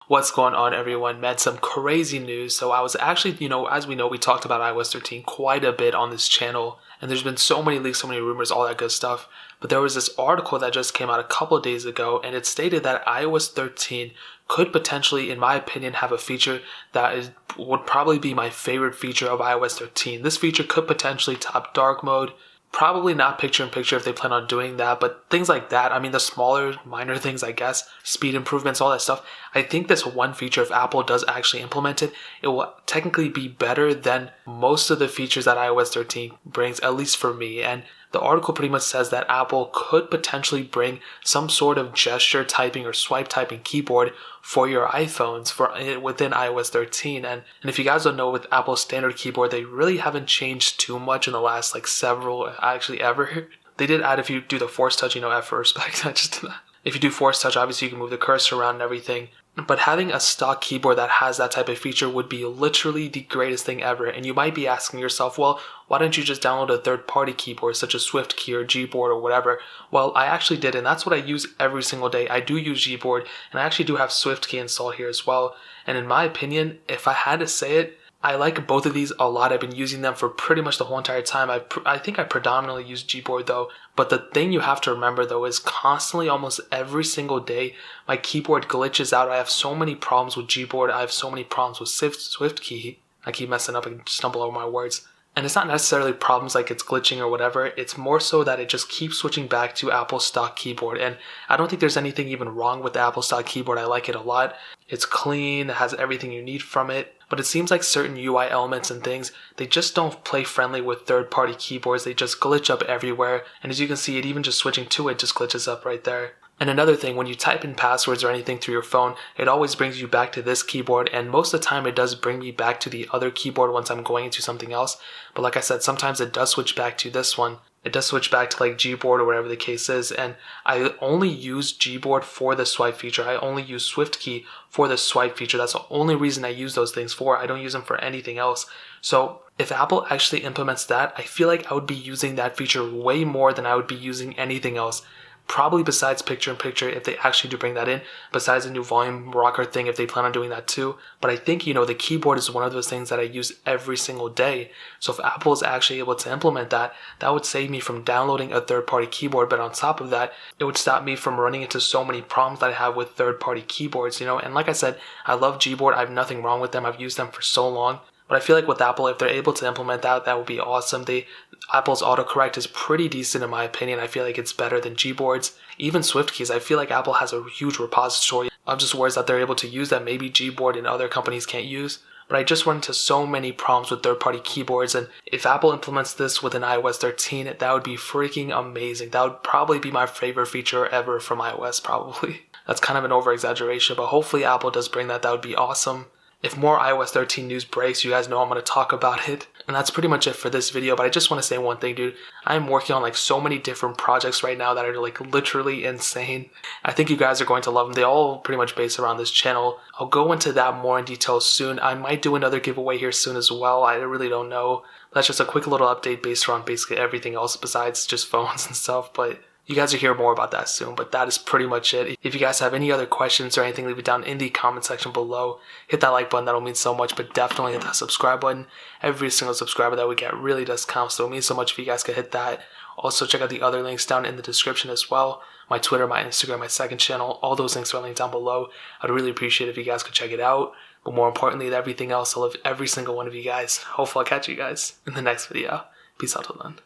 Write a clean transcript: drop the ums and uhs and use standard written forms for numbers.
What's going on, everyone? Man, some crazy news. So I was actually, as we know, we talked about iOS 13 quite a bit on this channel, and there's been so many leaks, so many rumors, all that good stuff. But there was this article that just came out a couple of days ago, and it stated that iOS 13 could potentially, in my opinion, have a feature that would probably be my favorite feature of iOS 13. This feature could potentially top dark mode. Probably not picture-in-picture if they plan on doing that, but things like that, I mean the smaller, minor things, I guess, speed improvements, all that stuff, I think this one feature, if Apple does actually implement it, it will technically be better than most of the features that iOS 13 brings, at least for me. And the article pretty much says that Apple could potentially bring some sort of gesture typing or swipe typing keyboard for your iPhones within iOS 13. And if you guys don't know, with Apple's standard keyboard, they really haven't changed too much in the last actually ever. They did add, if you do the force touch, F for respect, I just did that. If you do force touch, obviously you can move the cursor around and everything. But having a stock keyboard that has that type of feature would be literally the greatest thing ever. And you might be asking yourself, well, why don't you just download a third-party keyboard such as SwiftKey or Gboard or whatever? Well, I actually did, and that's what I use every single day. I do use Gboard, and I actually do have SwiftKey installed here as well. And in my opinion, if I had to say it, I like both of these a lot. I've been using them for pretty much the whole entire time. I think I predominantly use Gboard though. But the thing you have to remember though is constantly, almost every single day, my keyboard glitches out. I have so many problems with Gboard. I have so many problems with SwiftKey. I keep messing up and stumble over my words. And it's not necessarily problems like it's glitching or whatever. It's more so that it just keeps switching back to Apple stock keyboard. And I don't think there's anything even wrong with the Apple stock keyboard. I like it a lot. It's clean, it has everything you need from it. But it seems like certain UI elements and things, they just don't play friendly with third-party keyboards. They just glitch up everywhere. And as you can see, it even just switching to it just glitches up right there. And another thing, when you type in passwords or anything through your phone, it always brings you back to this keyboard, and most of the time it does bring me back to the other keyboard once I'm going into something else. But like I said, sometimes it does switch back to this one. It does switch back to like Gboard or whatever the case is, and I only use Gboard for the swipe feature. I only use SwiftKey for the swipe feature. That's the only reason I use those things for. I don't use them for anything else. So if Apple actually implements that, I feel like I would be using that feature way more than I would be using anything else. Probably besides picture-in-picture, if they actually do bring that in, besides a new volume rocker thing, if they plan on doing that too. But I think, the keyboard is one of those things that I use every single day. So if Apple is actually able to implement that, that would save me from downloading a third-party keyboard. But on top of that, it would stop me from running into so many problems that I have with third-party keyboards, And like I said, I love Gboard. I have nothing wrong with them. I've used them for so long. But I feel like with Apple, if they're able to implement that, that would be awesome. Apple's Autocorrect is pretty decent in my opinion. I feel like it's better than Gboard's. Even SwiftKeys, I feel like Apple has a huge repository of just words that they're able to use that maybe Gboard and other companies can't use. But I just run into so many problems with third-party keyboards, and if Apple implements this within iOS 13, that would be freaking amazing. That would probably be my favorite feature ever from iOS, probably. That's kind of an over-exaggeration, but hopefully Apple does bring that. That would be awesome. If more iOS 13 news breaks, you guys know I'm going to talk about it. And that's pretty much it for this video, but I just want to say one thing, dude. I'm working on so many different projects right now that are literally insane. I think you guys are going to love them. They all pretty much base around this channel. I'll go into that more in detail soon. I might do another giveaway here soon as well. I really don't know. That's just a quick little update based around basically everything else besides just phones and stuff, but you guys will hear more about that soon, but that is pretty much it. If you guys have any other questions or anything, leave it down in the comment section below. Hit that like button, that'll mean so much, but definitely hit that subscribe button. Every single subscriber that we get really does count, so it means so much if you guys could hit that. Also, check out the other links down in the description as well. My Twitter, my Instagram, my second channel, all those links are linked down below. I'd really appreciate it if you guys could check it out. But more importantly than everything else, I love every single one of you guys. Hopefully I'll catch you guys in the next video. Peace out till then.